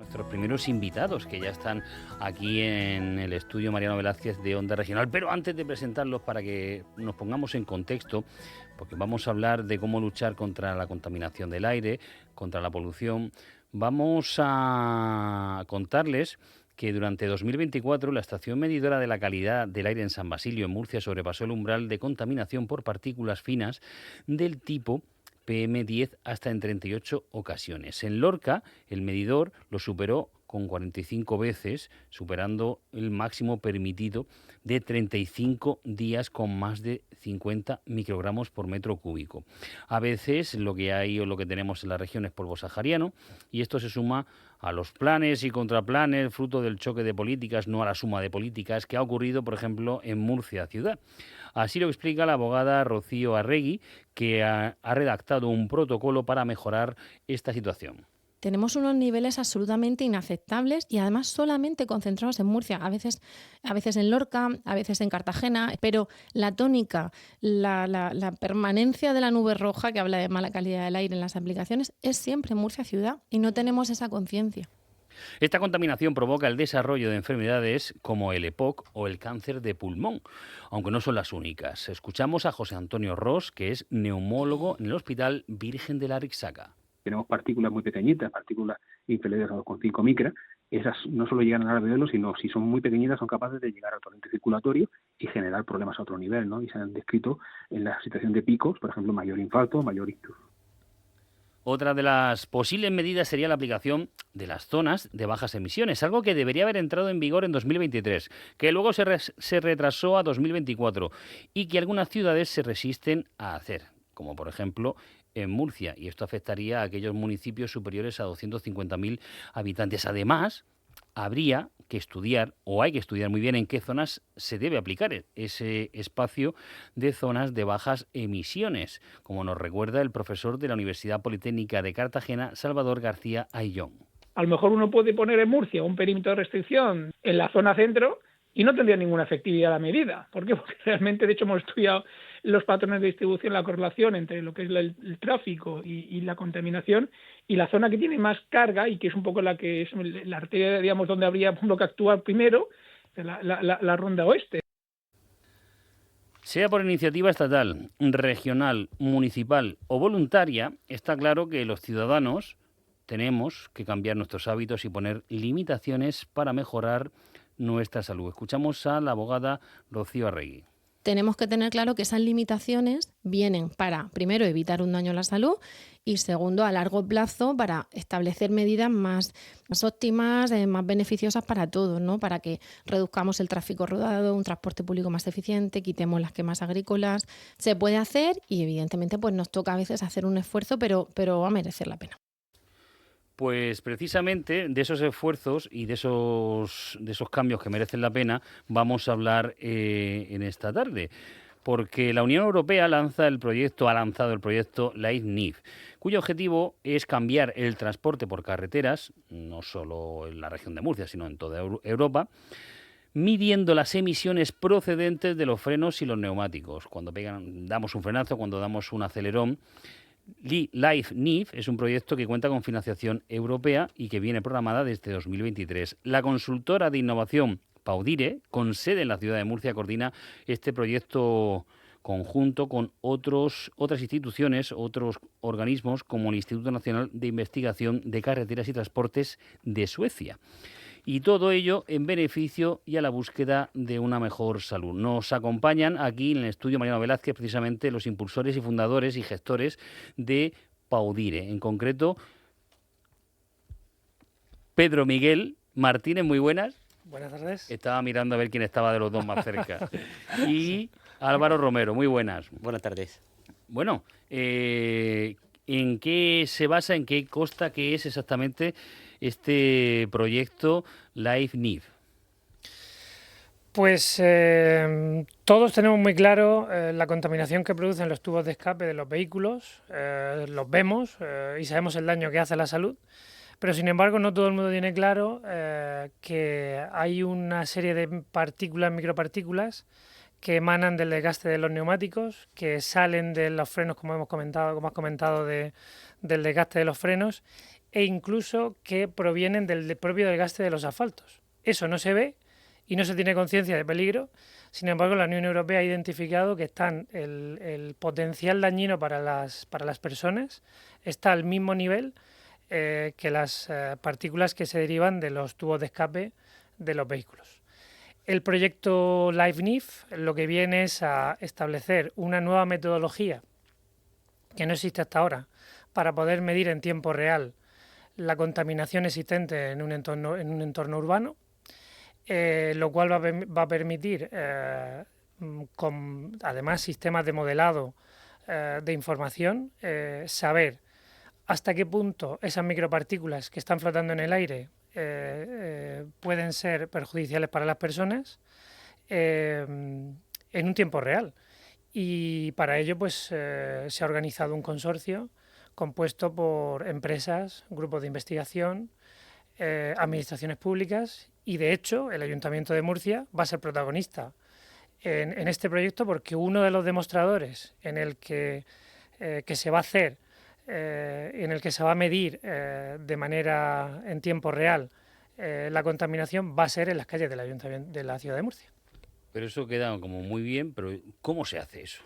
nuestros primeros invitados que ya están aquí en el estudio Mariano Velázquez de Onda Regional. Pero antes de presentarlos, para que nos pongamos en contexto, porque vamos a hablar de cómo luchar contra la contaminación del aire, contra la polución, vamos a contarles que durante 2024 la estación medidora de la calidad del aire en San Basilio, en Murcia, sobrepasó el umbral de contaminación por partículas finas del tipo PM10 hasta en 38 ocasiones. En Lorca, el medidor lo superó con 45 veces, superando el máximo permitido de 35 días con más de 50 microgramos por metro cúbico. A veces lo que hay o lo que tenemos en la región es polvo sahariano, y esto se suma a los planes y contraplanes, fruto del choque de políticas, no a la suma de políticas, que ha ocurrido, por ejemplo, en Murcia ciudad. Así lo explica la abogada Rocío Arregui, que ha redactado un protocolo para mejorar esta situación. Tenemos unos niveles absolutamente inaceptables y además solamente concentrados en Murcia, a veces en Lorca, a veces en Cartagena, pero la tónica, la permanencia de la nube roja que habla de mala calidad del aire en las aplicaciones es siempre en Murcia ciudad y no tenemos esa conciencia. Esta contaminación provoca el desarrollo de enfermedades como el EPOC o el cáncer de pulmón, aunque no son las únicas. Escuchamos a José Antonio Ros, que es neumólogo en el Hospital Virgen de la Rixaca. Tenemos partículas muy pequeñitas, partículas inferiores a 2,5 micras. Esas no solo llegan al alveolo, sino si son muy pequeñitas son capaces de llegar al torrente circulatorio y generar problemas a otro nivel, ¿no? Y se han descrito en la situación de picos, por ejemplo, mayor infarto, mayor ictus. Otra de las posibles medidas sería la aplicación de las zonas de bajas emisiones, algo que debería haber entrado en vigor en 2023, que luego se retrasó a 2024 y que algunas ciudades se resisten a hacer, como por ejemplo en Murcia, y esto afectaría a aquellos municipios superiores a 250.000 habitantes. Además, habría que estudiar, o hay que estudiar muy bien, en qué zonas se debe aplicar ese espacio de zonas de bajas emisiones, como nos recuerda el profesor de la Universidad Politécnica de Cartagena, Salvador García Ayllón. A lo mejor uno puede poner en Murcia un perímetro de restricción en la zona centro y no tendría ninguna efectividad la medida. ¿Por qué? Porque realmente, de hecho, hemos estudiado los patrones de distribución, la correlación entre lo que es el tráfico y la contaminación, y la zona que tiene más carga y que es un poco la que es la arteria, digamos, donde habría que actuar primero, la ronda oeste. Sea por iniciativa estatal, regional, municipal o voluntaria, está claro que los ciudadanos tenemos que cambiar nuestros hábitos y poner limitaciones para mejorar nuestra salud. Escuchamos a la abogada Rocío Arregui. Tenemos que tener claro que esas limitaciones vienen para, primero, evitar un daño a la salud y, segundo, a largo plazo, para establecer medidas más óptimas, más beneficiosas para todos, ¿no? Para que reduzcamos el tráfico rodado, un transporte público más eficiente, quitemos las quemas agrícolas. Se puede hacer y, evidentemente, pues nos toca a veces hacer un esfuerzo, pero va a merecer la pena. Pues precisamente de esos esfuerzos y de esos cambios que merecen la pena vamos a hablar en esta tarde, porque la Unión Europea ha lanzado el proyecto LIFE-NIF, cuyo objetivo es cambiar el transporte por carreteras, no solo en la región de Murcia, sino en toda Europa, midiendo las emisiones procedentes de los frenos y los neumáticos. Cuando damos un frenazo, cuando damos un acelerón. LIFE-NIF es un proyecto que cuenta con financiación europea y que viene programada desde 2023. La consultora de innovación Paudire, con sede en la ciudad de Murcia, coordina este proyecto conjunto con otras instituciones, otros organismos como el Instituto Nacional de Investigación de Carreteras y Transportes de Suecia. Y todo ello en beneficio y a la búsqueda de una mejor salud. Nos acompañan aquí en el estudio Mariano Velázquez precisamente los impulsores y fundadores y gestores de Paudire. En concreto, Pedro Miguel Martínez, muy buenas. Buenas tardes. Estaba mirando a ver quién estaba de los dos más cerca. Y Álvaro Romero, muy buenas. Buenas tardes. Bueno, ¿en qué se basa, en qué consta, qué es exactamente este proyecto LIFE-NIF? Pues todos tenemos muy claro la contaminación que producen los tubos de escape de los vehículos, los vemos y sabemos el daño que hace a la salud, pero sin embargo no todo el mundo tiene claro que hay una serie de partículas, micropartículas, que emanan del desgaste de los neumáticos, que salen de los frenos, como has comentado, del desgaste de los frenos, e incluso que provienen del propio desgaste de los asfaltos. Eso no se ve y no se tiene conciencia de peligro. Sin embargo, la Unión Europea ha identificado que el potencial dañino para las personas está al mismo nivel que las partículas que se derivan de los tubos de escape de los vehículos. El proyecto LiveNIF lo que viene es a establecer una nueva metodología que no existe hasta ahora para poder medir en tiempo real la contaminación existente en un entorno urbano, lo cual va a permitir, con además sistemas de modelado de información, saber hasta qué punto esas micropartículas que están flotando en el aire pueden ser perjudiciales para las personas en un tiempo real. Y para ello pues se ha organizado un consorcio compuesto por empresas, grupos de investigación, administraciones públicas, y de hecho el Ayuntamiento de Murcia va a ser protagonista en este proyecto, porque uno de los demostradores en el que se va a hacer, en el que se va a medir de manera en tiempo real la contaminación, va a ser en las calles del Ayuntamiento de la ciudad de Murcia. Pero eso queda como muy bien, pero ¿cómo se hace eso?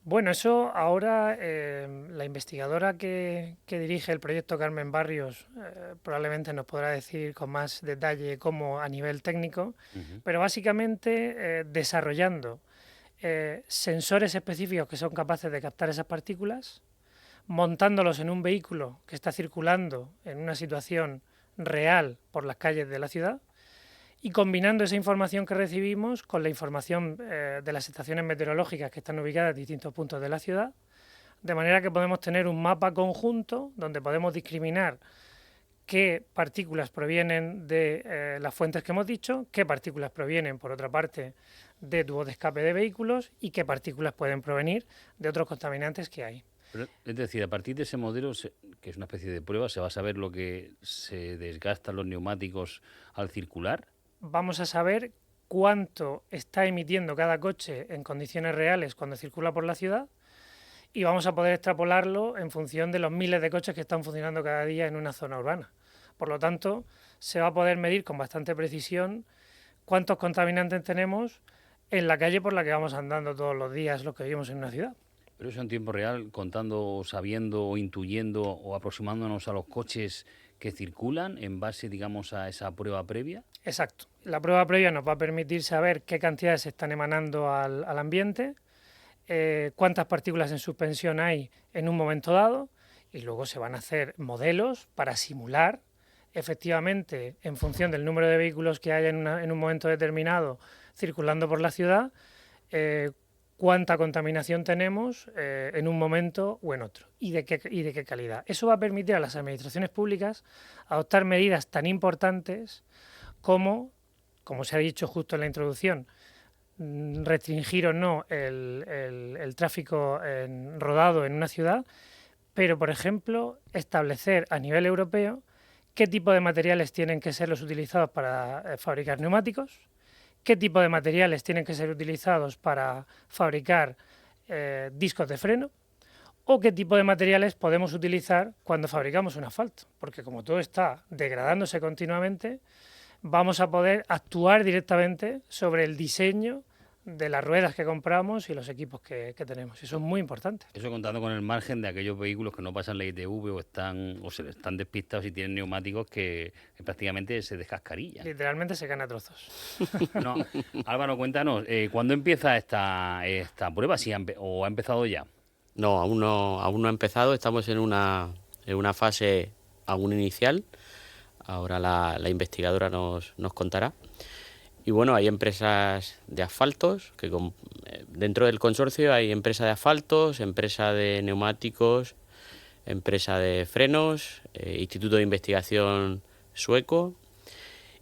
Bueno, eso ahora la investigadora que dirige el proyecto, Carmen Barrios, probablemente nos podrá decir con más detalle cómo a nivel técnico, pero básicamente desarrollando sensores específicos que son capaces de captar esas partículas, montándolos en un vehículo que está circulando en una situación real por las calles de la ciudad, y combinando esa información que recibimos con la información de las estaciones meteorológicas que están ubicadas en distintos puntos de la ciudad, de manera que podemos tener un mapa conjunto donde podemos discriminar qué partículas provienen de las fuentes que hemos dicho, qué partículas provienen, por otra parte, de tubos de escape de vehículos y qué partículas pueden provenir de otros contaminantes que hay. Pero, es decir, a partir de ese modelo, que es una especie de prueba, se va a saber lo que se desgastan los neumáticos al circular. Vamos a saber cuánto está emitiendo cada coche en condiciones reales cuando circula por la ciudad, y vamos a poder extrapolarlo en función de los miles de coches que están funcionando cada día en una zona urbana. Por lo tanto, se va a poder medir con bastante precisión cuántos contaminantes tenemos en la calle por la que vamos andando todos los días los que vivimos en una ciudad. Pero eso en tiempo real, contando, sabiendo o intuyendo o aproximándonos a los coches que circulan en base, digamos, a esa prueba previa. Exacto. La prueba previa nos va a permitir saber qué cantidades se están emanando al ambiente, cuántas partículas en suspensión hay en un momento dado, y luego se van a hacer modelos para simular efectivamente, en función del número de vehículos que haya en un momento determinado circulando por la ciudad, cuánta contaminación tenemos en un momento o en otro y de qué calidad. Eso va a permitir a las administraciones públicas adoptar medidas tan importantes como se ha dicho justo en la introducción, restringir o no el tráfico rodado en una ciudad, pero, por ejemplo, establecer a nivel europeo qué tipo de materiales tienen que ser los utilizados para fabricar neumáticos, qué tipo de materiales tienen que ser utilizados para fabricar discos de freno, o qué tipo de materiales podemos utilizar cuando fabricamos un asfalto, porque como todo está degradándose continuamente, vamos a poder actuar directamente sobre el diseño de las ruedas que compramos y los equipos que tenemos. Eso es muy importante. Eso contando con el margen de aquellos vehículos que no pasan la ITV o se les están despistados y tienen neumáticos que prácticamente se descascarillan. Literalmente se caen a trozos. No, Álvaro, cuéntanos, ¿cuándo empieza esta prueba? ¿Si ha empezado ya? No, aún no ha empezado. Estamos en una fase aún inicial. Ahora la investigadora nos contará. Y bueno, hay empresas de asfaltos, que dentro del consorcio hay empresa de asfaltos, empresa de neumáticos, empresa de frenos, Instituto de Investigación sueco.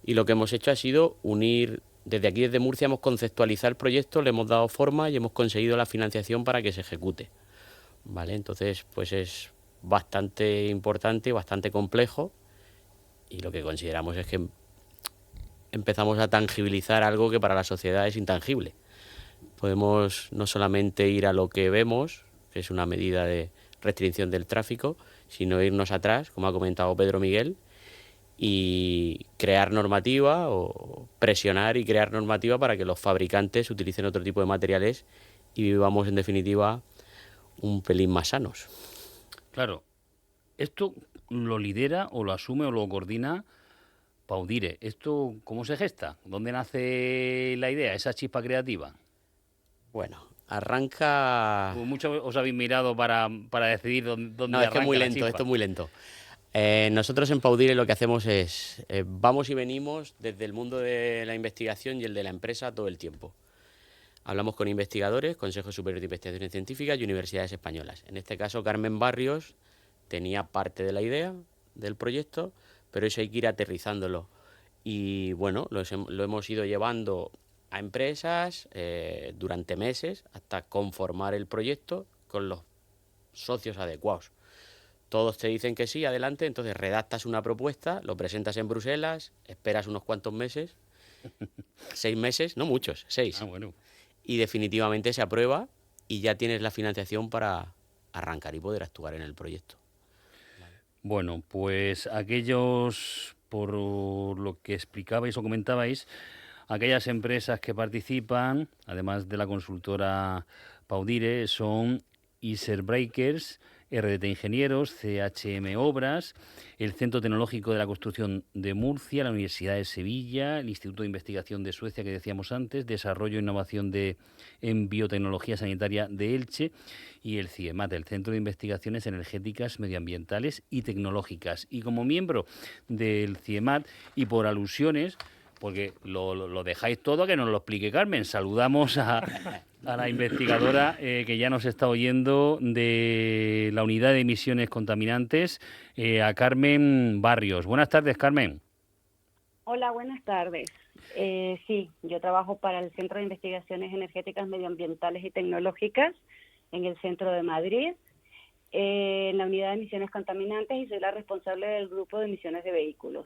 Y lo que hemos hecho ha sido unir, desde Murcia hemos conceptualizado el proyecto, le hemos dado forma y hemos conseguido la financiación para que se ejecute. ¿Vale? Entonces, pues es bastante importante, bastante complejo, y lo que consideramos es que empezamos a tangibilizar algo que para la sociedad es intangible. Podemos no solamente ir a lo que vemos, que es una medida de restricción del tráfico, sino irnos atrás, como ha comentado Pedro Miguel, y crear normativa o presionar y crear normativa para que los fabricantes utilicen otro tipo de materiales y vivamos en definitiva un pelín más sanos. Claro, esto lo lidera o lo asume o lo coordina Paudire. ¿Esto cómo se gesta? ¿Dónde nace la idea, esa chispa creativa? Bueno, arranca... Mucho os habéis mirado para decidir dónde No, es que es muy arranca la lento, chispa. esto es muy lento. Nosotros en Paudire lo que hacemos es vamos y venimos desde el mundo de la investigación y el de la empresa todo el tiempo. Hablamos con investigadores, Consejo Superior de Investigaciones Científicas y universidades españolas. En este caso, Carmen Barrios tenía parte de la idea del proyecto, pero eso hay que ir aterrizándolo. Y bueno, lo hemos ido llevando a empresas durante meses hasta conformar el proyecto con los socios adecuados. Todos te dicen que sí, adelante, entonces redactas una propuesta, lo presentas en Bruselas, esperas unos cuantos meses, 6 meses, no muchos, 6. Ah, bueno. Y definitivamente se aprueba y ya tienes la financiación para arrancar y poder actuar en el proyecto. Bueno, pues aquellos, por lo que explicabais o comentabais, aquellas empresas que participan, además de la consultora Paudire, son Iser Breakers, RDT Ingenieros, CHM Obras, el Centro Tecnológico de la Construcción de Murcia, la Universidad de Sevilla, el Instituto de Investigación de Suecia que decíamos antes, Desarrollo e Innovación en Biotecnología Sanitaria de Elche y el CIEMAT, el Centro de Investigaciones Energéticas, Medioambientales y Tecnológicas. Y como miembro del CIEMAT y por alusiones, porque lo dejáis todo, que nos lo explique Carmen. Saludamos a la investigadora que ya nos está oyendo de la Unidad de Emisiones Contaminantes, a Carmen Barrios. Buenas tardes, Carmen. Hola, buenas tardes. Sí, yo trabajo para el Centro de Investigaciones Energéticas, Medioambientales y Tecnológicas en el centro de Madrid, en la Unidad de Emisiones Contaminantes, y soy la responsable del grupo de emisiones de vehículos.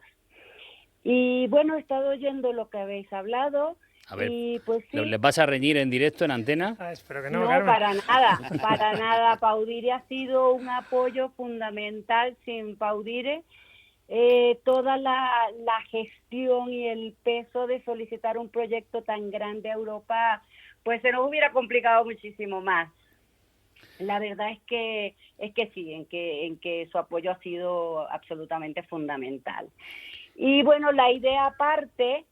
Y bueno, he estado oyendo lo que habéis hablado. A ver, y pues sí. ¿les vas a reñir en directo en antena? Espero que no, No, Carmen. para nada. Paudire ha sido un apoyo fundamental. Sin Paudire, toda la gestión y el peso de solicitar un proyecto tan grande a Europa, pues se nos hubiera complicado muchísimo más. La verdad es que sí, en que su apoyo ha sido absolutamente fundamental. Y bueno, la idea parte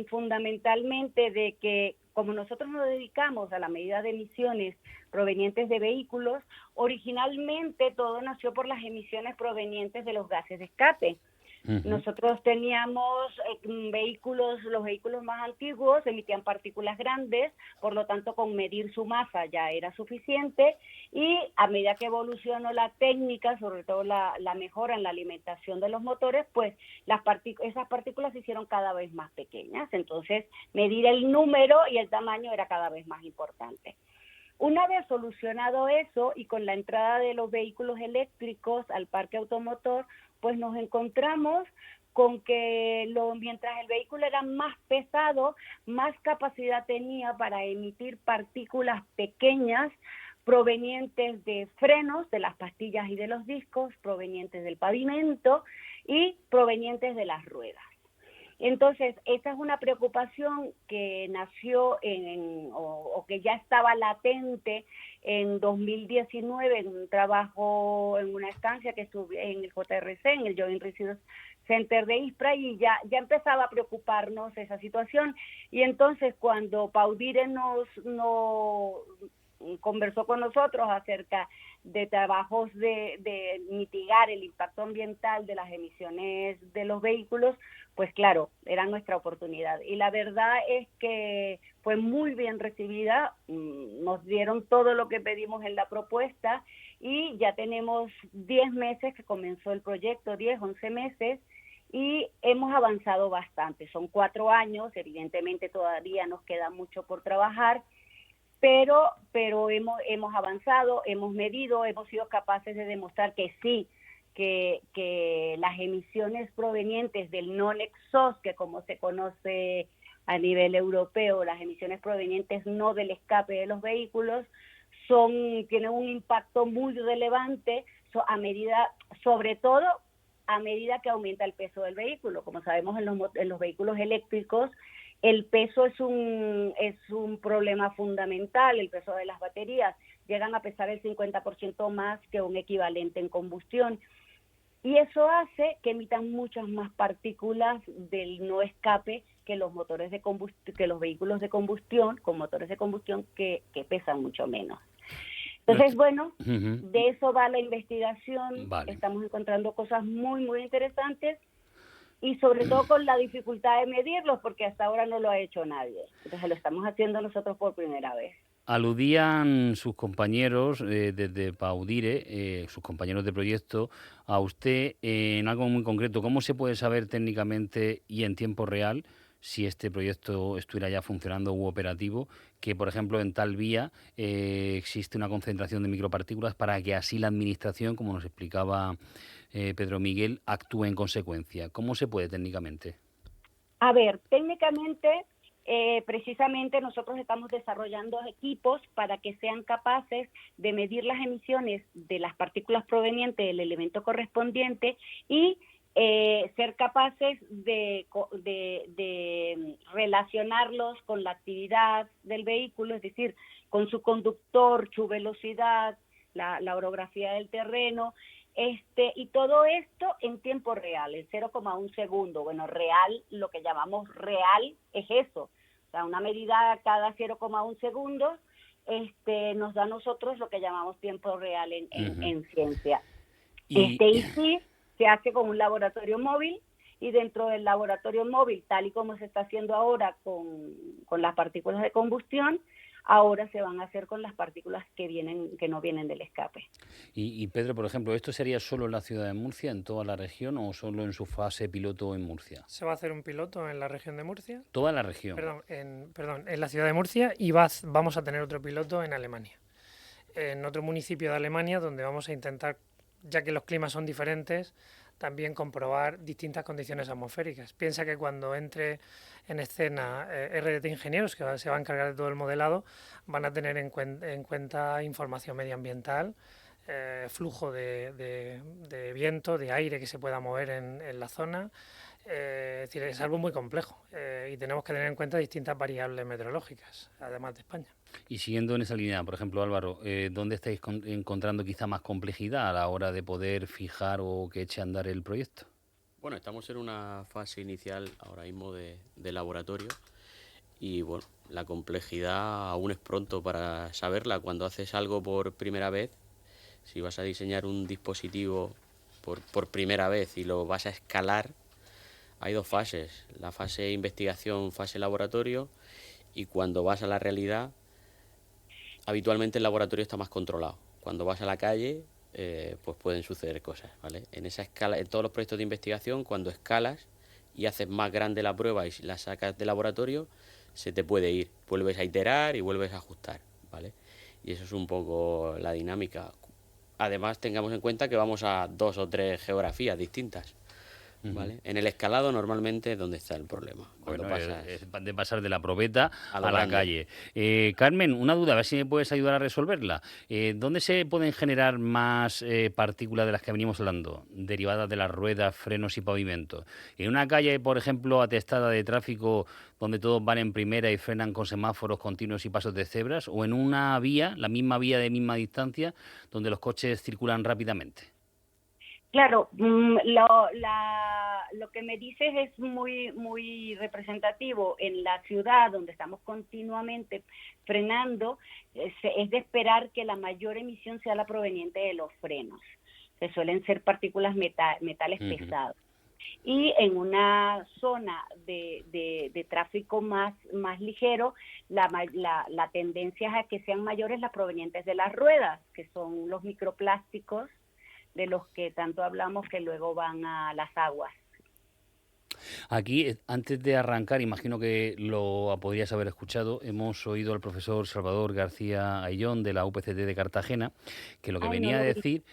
fundamentalmente de que como nosotros nos dedicamos a la medida de emisiones provenientes de vehículos, originalmente todo nació por las emisiones provenientes de los gases de escape. Nosotros teníamos vehículos, los vehículos más antiguos emitían partículas grandes, por lo tanto con medir su masa ya era suficiente, y a medida que evolucionó la técnica, sobre todo la mejora en la alimentación de los motores, pues esas partículas se hicieron cada vez más pequeñas, entonces medir el número y el tamaño era cada vez más importante. Una vez solucionado eso y con la entrada de los vehículos eléctricos al parque automotor, pues nos encontramos con que mientras el vehículo era más pesado, más capacidad tenía para emitir partículas pequeñas provenientes de frenos, de las pastillas y de los discos, provenientes del pavimento y provenientes de las ruedas. Entonces, esta es una preocupación que nació o que ya estaba latente en 2019 en un trabajo, en una estancia que estuve en el JRC, en el Joint Research Center de ISPRA, y ya empezaba a preocuparnos esa situación. Y entonces, cuando Paudire nos conversó con nosotros acerca de trabajos de mitigar el impacto ambiental de las emisiones de los vehículos, pues claro, era nuestra oportunidad. Y la verdad es que fue muy bien recibida, nos dieron todo lo que pedimos en la propuesta y ya tenemos 10 meses que comenzó el proyecto, 10, 11 meses, y hemos avanzado bastante. Son 4 años, evidentemente todavía nos queda mucho por trabajar, pero hemos avanzado, hemos medido, hemos sido capaces de demostrar que sí, que las emisiones provenientes del non-exhaust, que como se conoce a nivel europeo, las emisiones provenientes no del escape de los vehículos, tienen un impacto muy relevante a medida, sobre todo a medida que aumenta el peso del vehículo. Como sabemos, en los vehículos eléctricos el peso es un problema fundamental, el peso de las baterías. Llegan a pesar el 50% más que un equivalente en combustión. Y eso hace que emitan muchas más partículas del no escape que los motores de que los vehículos de combustión, con motores de combustión que pesan mucho menos. Entonces, bueno, de eso va la investigación. Vale. Estamos encontrando cosas muy, muy interesantes y sobre todo con la dificultad de medirlos, porque hasta ahora no lo ha hecho nadie. Entonces lo estamos haciendo nosotros por primera vez. Aludían sus compañeros desde Paudire, sus compañeros de proyecto, a usted en algo muy concreto. ¿Cómo se puede saber técnicamente y en tiempo real si este proyecto estuviera ya funcionando u operativo, que por ejemplo en tal vía existe una concentración de micropartículas para que así la administración, como nos explicaba Pedro Miguel, actúe en consecuencia? ¿Cómo se puede técnicamente? A ver, técnicamente, precisamente nosotros estamos desarrollando equipos para que sean capaces de medir las emisiones de las partículas provenientes del elemento correspondiente y ser capaces de relacionarlos con la actividad del vehículo, es decir, con su conductor, su velocidad, la orografía del terreno, y todo esto en tiempo real, en 0,1 segundo. Bueno, real, lo que llamamos real es eso, o sea, una medida cada 0,1 segundos nos da a nosotros lo que llamamos tiempo real en ciencia. Y sí, se hace con un laboratorio móvil, y dentro del laboratorio móvil, tal y como se está haciendo ahora con las partículas de combustión, ahora se van a hacer con las partículas que no vienen del escape. Y Pedro, por ejemplo, ¿esto sería solo en la ciudad de Murcia, en toda la región, o solo en su fase piloto en Murcia? Se va a hacer un piloto en la región de Murcia. Toda la región. Perdón, en la ciudad de Murcia, y vamos a tener otro piloto en Alemania. En otro municipio de Alemania, donde vamos a intentar, ya que los climas son diferentes, también comprobar distintas condiciones atmosféricas. Piensa que cuando entre en escena RDT Ingenieros, que se va a encargar de todo el modelado, van a tener en cuenta información medioambiental, flujo de viento, de aire que se pueda mover en la zona. Es decir, es algo muy complejo y tenemos que tener en cuenta distintas variables meteorológicas, además de España. Y siguiendo en esa línea, por ejemplo, Álvaro, ¿dónde estáis encontrando quizá más complejidad a la hora de poder fijar o que eche a andar el proyecto? Bueno, estamos en una fase inicial ahora mismo de laboratorio y bueno, la complejidad aún es pronto para saberla. Cuando haces algo por primera vez, si vas a diseñar un dispositivo por primera vez y lo vas a escalar, hay dos fases, la fase investigación, fase laboratorio, y cuando vas a la realidad, habitualmente el laboratorio está más controlado. Cuando vas a la calle, pues pueden suceder cosas, ¿vale? En esa escala, en todos los proyectos de investigación, cuando escalas y haces más grande la prueba y la sacas del laboratorio, se te puede ir. Vuelves a iterar y vuelves a ajustar, ¿vale? Y eso es un poco la dinámica. Además, tengamos en cuenta que vamos a 2 o 3 geografías distintas, ¿vale? En el escalado normalmente es donde está el problema. Bueno, es de pasar de la probeta a la grande. calle. Carmen, una duda, a ver si me puedes ayudar a resolverla. ¿Dónde se pueden generar más partículas de las que venimos hablando, derivadas de las ruedas, frenos y pavimentos? ¿En una calle, por ejemplo, atestada de tráfico, donde todos van en primera y frenan con semáforos continuos y pasos de cebras? ¿O en una vía, la misma vía de misma distancia, donde los coches circulan rápidamente? Claro, lo que me dices es muy, muy representativo. En la ciudad, donde estamos continuamente frenando, es de esperar que la mayor emisión sea la proveniente de los frenos, que suelen ser partículas metales pesados. Y en una zona de tráfico más ligero, la tendencia es a que sean mayores las provenientes de las ruedas, que son los microplásticos, de los que tanto hablamos, que luego van a las aguas. Aquí, antes de arrancar, imagino que lo podrías haber escuchado, hemos oído al profesor Salvador García Ayllón de la UPCT de Cartagena, que lo que venía a decir,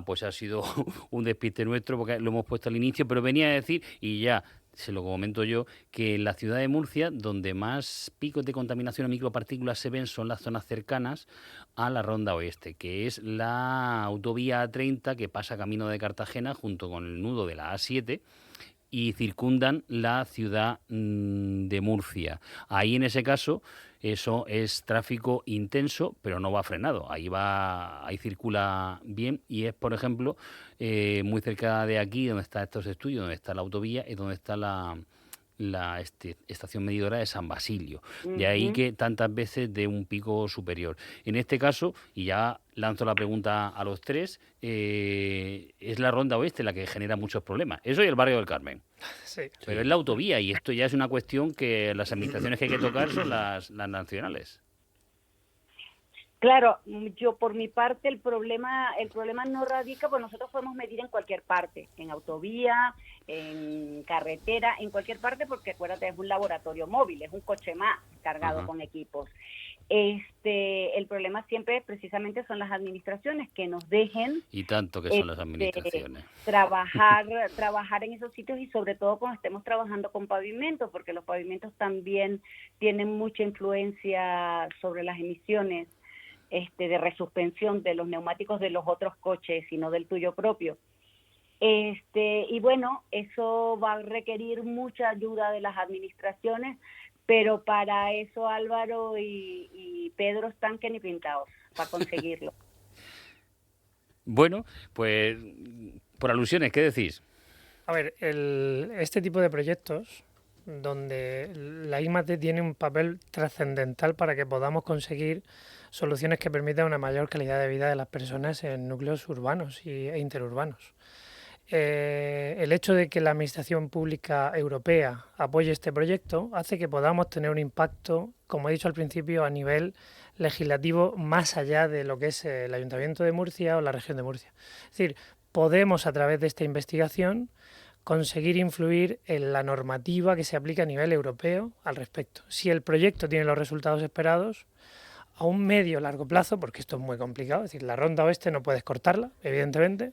pues ha sido un despiste nuestro porque lo hemos puesto al inicio, pero venía a decir, y ya se lo comento yo, que en la ciudad de Murcia, donde más picos de contaminación o micropartículas se ven son las zonas cercanas a la Ronda Oeste, que es la autovía A30 que pasa camino de Cartagena junto con el nudo de la A7 y circundan la ciudad de Murcia. Ahí, en ese caso, eso es tráfico intenso, pero no va frenado. Ahí circula bien y es, por ejemplo, muy cerca de aquí, donde están estos estudios, donde está la autovía y donde está la estación medidora de San Basilio. De ahí que tantas veces de un pico superior. En este caso, y ya lanzo la pregunta a los tres, es la Ronda Oeste la que genera muchos problemas. Eso y el barrio del Carmen. Sí. Pero es la autovía y esto ya es una cuestión que las administraciones que hay que tocar son las nacionales. Claro, yo por mi parte el problema no radica, pues nosotros podemos medir en cualquier parte, en autovía, en carretera, en cualquier parte, porque acuérdate, es un laboratorio móvil, es un coche más cargado con equipos. El problema siempre precisamente son las administraciones que nos dejen y tanto que son las administraciones trabajar en esos sitios y sobre todo cuando estemos trabajando con pavimentos, porque los pavimentos también tienen mucha influencia sobre las emisiones de resuspensión de los neumáticos de los otros coches y no del tuyo propio. Y bueno, eso va a requerir mucha ayuda de las administraciones, pero para eso Álvaro y Pedro están que ni pintados para conseguirlo. Bueno, pues por alusiones, ¿qué decís? A ver, este tipo de proyectos donde la I+D tiene un papel trascendental para que podamos conseguir soluciones que permitan una mayor calidad de vida de las personas en núcleos urbanos e interurbanos. El hecho de que la Administración Pública Europea apoye este proyecto hace que podamos tener un impacto, como he dicho al principio, a nivel legislativo más allá de lo que es el Ayuntamiento de Murcia o la región de Murcia. Es decir, podemos a través de esta investigación conseguir influir en la normativa que se aplica a nivel europeo al respecto. Si el proyecto tiene los resultados esperados, a un medio o largo plazo, porque esto es muy complicado, es decir, la Ronda Oeste no puedes cortarla, evidentemente,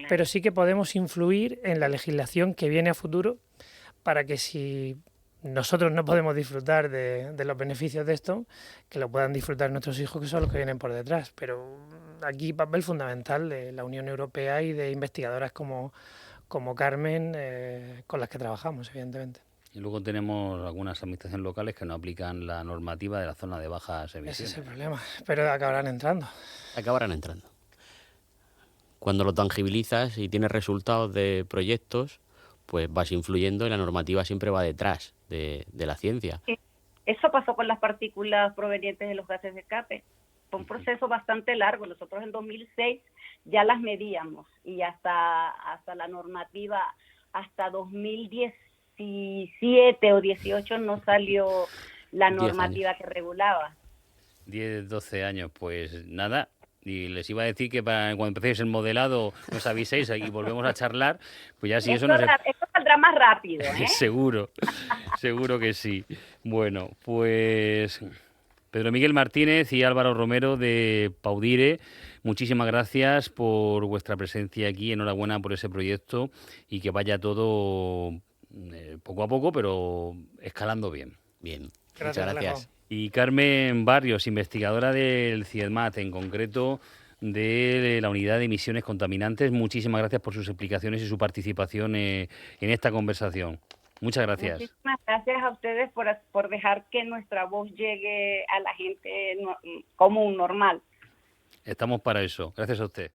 pero sí que podemos influir en la legislación que viene a futuro para que si nosotros no podemos disfrutar de los beneficios de esto, que lo puedan disfrutar nuestros hijos, que son los que vienen por detrás. Pero aquí papel fundamental de la Unión Europea y de investigadoras como Carmen, con las que trabajamos, evidentemente. Y luego tenemos algunas administraciones locales que no aplican la normativa de la zona de bajas emisiones. Ese es el problema, pero acabarán entrando. Acabarán entrando. Cuando lo tangibilizas y tienes resultados de proyectos, pues vas influyendo y la normativa siempre va detrás de la ciencia. Eso pasó con las partículas provenientes de los gases de escape. Fue un proceso bastante largo. Nosotros en 2006 ya las medíamos y hasta la normativa, hasta 2017 o 18 no salió la normativa que regulaba. 10, 12 años, pues nada. Y les iba a decir que cuando empecéis el modelado nos aviséis y volvemos a charlar, pues ya si eso no se... Esto saldrá más rápido, ¿eh? Seguro, seguro que sí. Bueno, pues Pedro Miguel Martínez y Álvaro Romero de Paudire, muchísimas gracias por vuestra presencia aquí, enhorabuena por ese proyecto y que vaya todo poco a poco, pero escalando bien. Bien, Gracias, muchas gracias. Y Carmen Barrios, investigadora del CIEDMAT, en concreto de la Unidad de Emisiones Contaminantes, muchísimas gracias por sus explicaciones y su participación en esta conversación. Muchas gracias. Muchísimas gracias a ustedes por dejar que nuestra voz llegue a la gente común, normal. Estamos para eso. Gracias a usted.